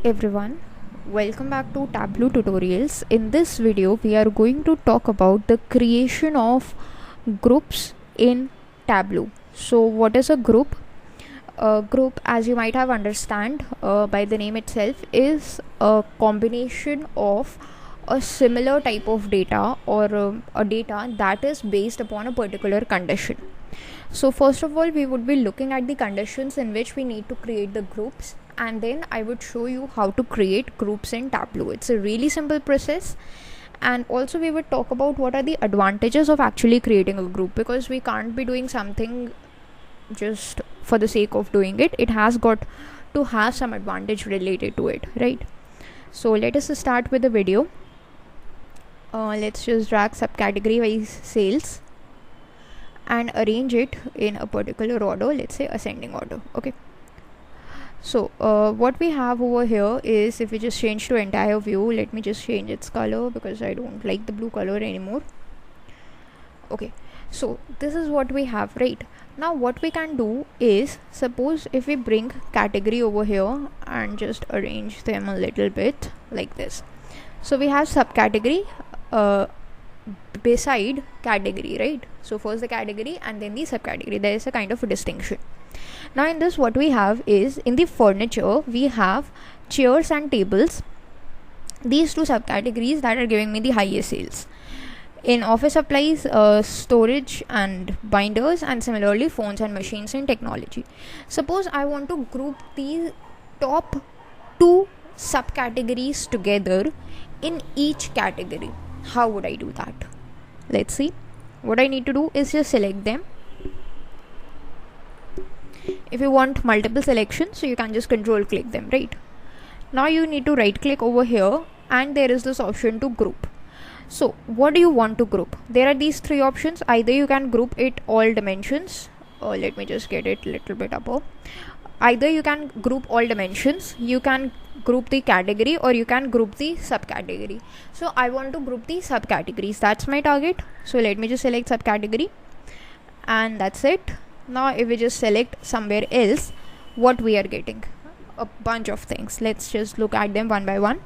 everyone, welcome back to Tableau tutorials. In this video we are going to talk about the creation of groups in Tableau. So what is a group? A group, as you might have understand by the name itself, is a combination of a similar type of data or a data that is based upon a particular condition. So first of all, we would be looking at the conditions in which we need to create the groups, and then I would show you how to create groups in Tableau. It's a really simple process, and also we would talk about what are the advantages of actually creating a group, because we can't be doing something just for the sake of doing it. It has got to have some advantage related to it, right? So let us start with the video. Let's just drag subcategory wise sales and arrange it in a particular order, let's say ascending order. Okay, so what we have over here is, if we just change to entire view, let me just change its color because I don't like the blue color anymore. Okay, so this is what we have. Right now what we can do is, suppose if we bring category over here and just arrange them a little bit like this. So we have subcategory beside category, right? So first the category and then the subcategory. There is a kind of a distinction. Now in this, what we have is, in the furniture we have chairs and tables, these two subcategories that are giving me the highest sales. In office supplies, storage and binders, and similarly phones and machines and technology. Suppose I want to group the top two subcategories together in each category. How would I do that? Let's see. What I need to do is just select them. If you want multiple selections, so you can just control click them, right? Now you need to right click over here and there is this option to group. So what do you want to group? There are these three options. Either you can group it all dimensions, or let me just get it a little bit above. Either you can group all dimensions, you can group the category, or you can group the subcategory. So I want to group the subcategories. That's my target. So let me just select subcategory, and that's it. Now if we just select somewhere else, what we are getting? A bunch of things. Let's just look at them one by one.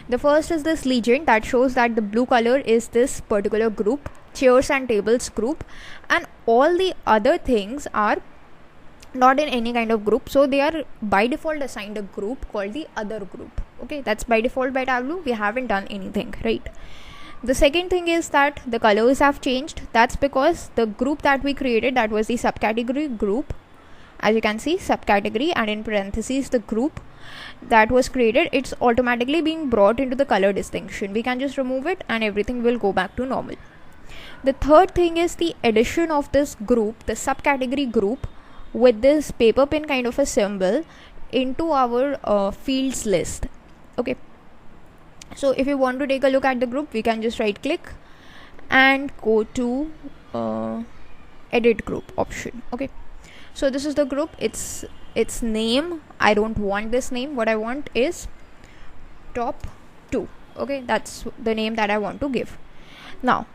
The first is this legend that shows that the blue color is this particular group, chairs and tables group, and all the other things are not in any kind of group, so they are by default assigned a group called the other group. Okay, that's by default by Tableau. We haven't done anything, right? The second thing is that the colors have changed. That's because the group that we created, that was the subcategory group, as you can see, subcategory, and in parentheses the group that was created, it's automatically being brought into the color distinction. We can just remove it and everything will go back to normal. The third thing is the addition of this group, the subcategory group, with this paper pin kind of a symbol into our fields list. Okay, so if you want to take a look at the group, we can just right click and go to edit group option. Okay, so this is the group. Its name, I don't want this name. What I want is top 2. Okay, that's the name that I want to give. Now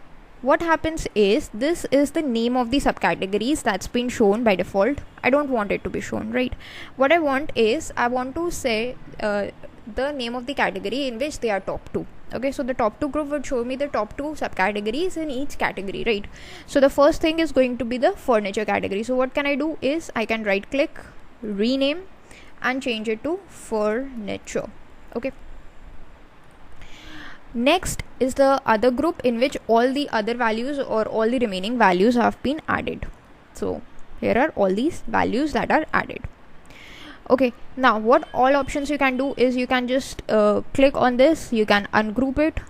what happens is, this is the name of the subcategories that's been shown by default. I don't want it to be shown, right? What I want is, I want to say the name of the category in which they are top 2. Okay, so the top 2 group would show me the top 2 subcategories in each category, right? So the first thing is going to be the furniture category. So what can I do is, I can right click, rename, and change it to furniture. Okay, next is the other group, in which all the other values or all the remaining values have been added. So here are all these values that are added. Okay, now what all options you can do is, you can just click on this, you can ungroup it.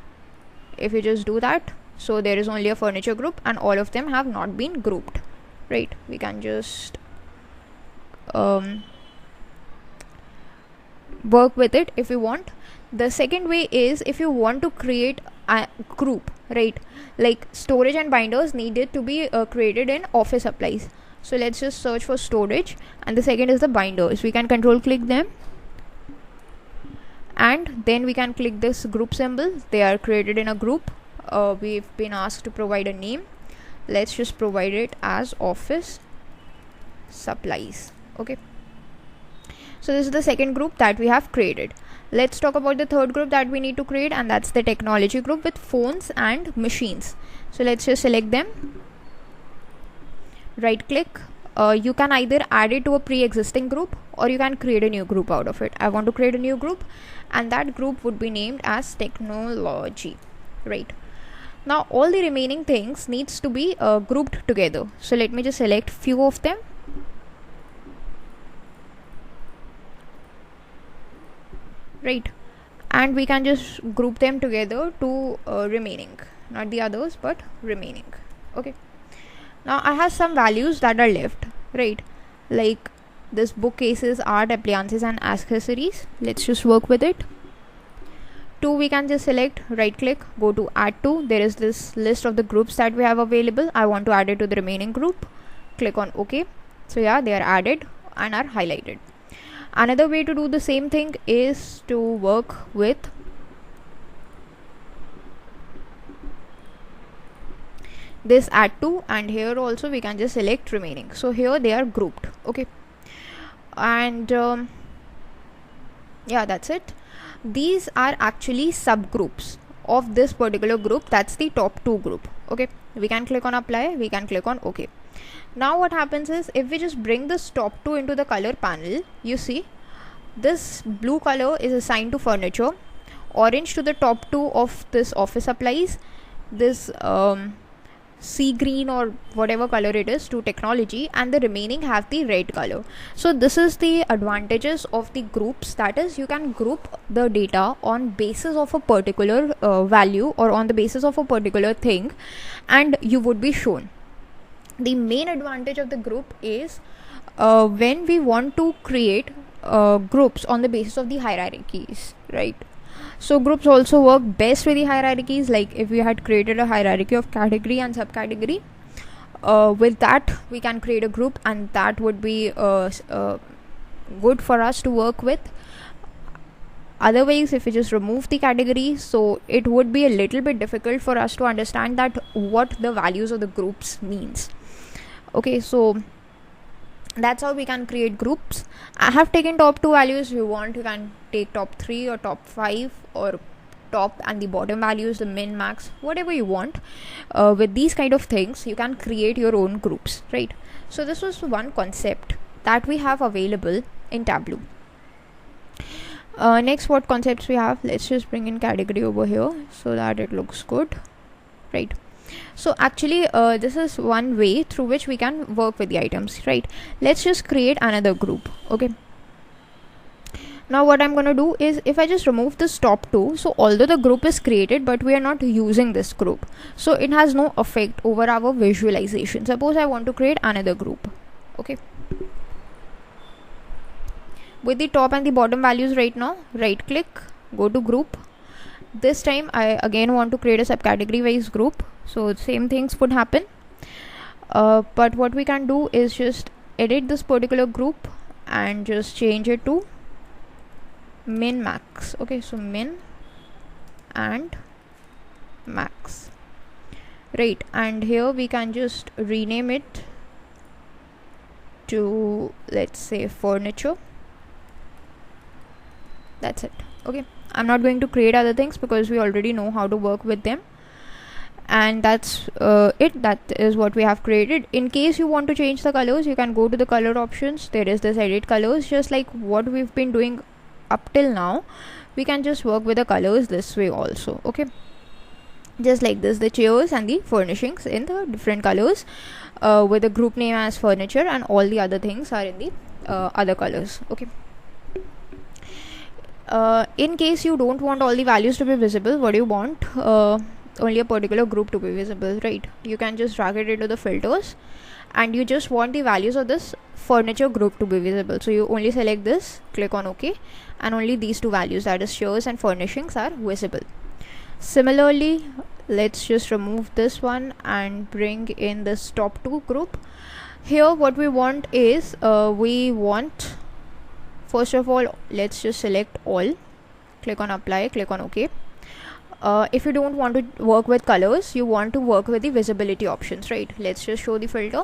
If you just do that, so there is only a furniture group and all of them have not been grouped, right? We can just work with it if you want. The second way is, if you want to create a group, right, like storage and binders needed to be created in office supplies. So let's just search for storage, and the second is the binders. We can control click them, and then we can click this group symbol. They are created in a group. We've been asked to provide a name. Let's just provide it as office supplies. Okay, So this is the second group that we have created. Let's talk about the third group that we need to create, and that's the technology group with phones and machines. So let's just select them, right click. You can either add it to a pre-existing group or you can create a new group out of it. I want to create a new group, and that group would be named as technology, right? Now all the remaining things needs to be grouped together. So let me just select few of them. Right, and we can just group them together to remaining, not the others but remaining. Okay, now I have some values that are left, right? Like this bookcases, art, appliances and accessories. Let's just work with it. 2, we can just select, right click, go to add to. There is this list of the groups that we have available. I want to add it to the remaining group. Click on OK. So yeah, they are added and are highlighted. Another way to do the same thing is to work with this add to, and here also we can just select remaining. So here they are grouped. Okay, and yeah, that's it. These are actually subgroups of this particular group. That's the top 2 group. Okay, we can click on apply, we can click on OK. Now what happens is, if we just bring this top 2 into the color panel, you see this blue color is assigned to furniture, orange to the top 2 of this office supplies, this sea green or whatever color it is to technology, and the remaining have the red color. So this is the advantages of the groups, that is you can group the data on basis of a particular value or on the basis of a particular thing, and you would be shown. The main advantage of the group is when we want to create groups on the basis of the hierarchies, right? So groups also work best with the hierarchies. Like if we had created a hierarchy of category and subcategory, with that we can create a group, and that would be good for us to work with. Otherwise, if we just remove the category, so it would be a little bit difficult for us to understand that what the values of the groups means. Okay, so that's how we can create groups. I have taken top 2 values. If you want, you can take top 3 or top 5, or top and the bottom values, the min, max, whatever you want. With these kind of things, you can create your own groups, right? So this was one concept that we have available in Tableau. Next, what concepts we have? Let's just bring in category over here so that it looks good, right? So actually this is one way through which we can work with the items, right? Let's just create another group. Okay, now what I'm going to do is, if I just remove this top 2, so although the group is created but we are not using this group, so it has no effect over our visualization. Suppose I want to create another group. Okay, with the top and the bottom values right now, right click, go to group. This time I again want to create a subcategory wise group, so same things would happen, but what we can do is just edit this particular group and just change it to min, max. Okay, so min and max, right? And here we can just rename it to, let's say, furniture. That's it. Okay, I'm not going to create other things because we already know how to work with them, and that's it. That is what we have created. In case you want to change the colors, you can go to the color options. There is this edit colors, just like what we've been doing up till now. We can just work with the colors this way also. Okay, just like this, the chairs and the furnishings in the different colors, with the group name as furniture, and all the other things are in the other colors. Okay, in case you don't want all the values to be visible, what do you want? Only a particular group to be visible, right? You can just drag it into the filters, and you just want the values of this furniture group to be visible. So you only select this, click on OK, and only these 2 values, that is chairs and furnishings, are visible. Similarly, let's just remove this one and bring in this top 2 group. Here what we want is, we want, first of all, let's just select all, click on apply, click on OK. If you don't want to work with colors, you want to work with the visibility options, right? Let's just show the filter.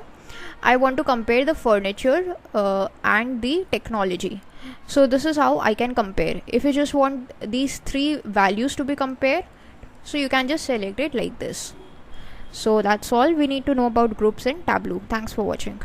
I want to compare the furniture and the technology. So this is how I can compare. If you just want these three values to be compared, so you can just select it like this. So that's all we need to know about groups in Tableau. Thanks for watching.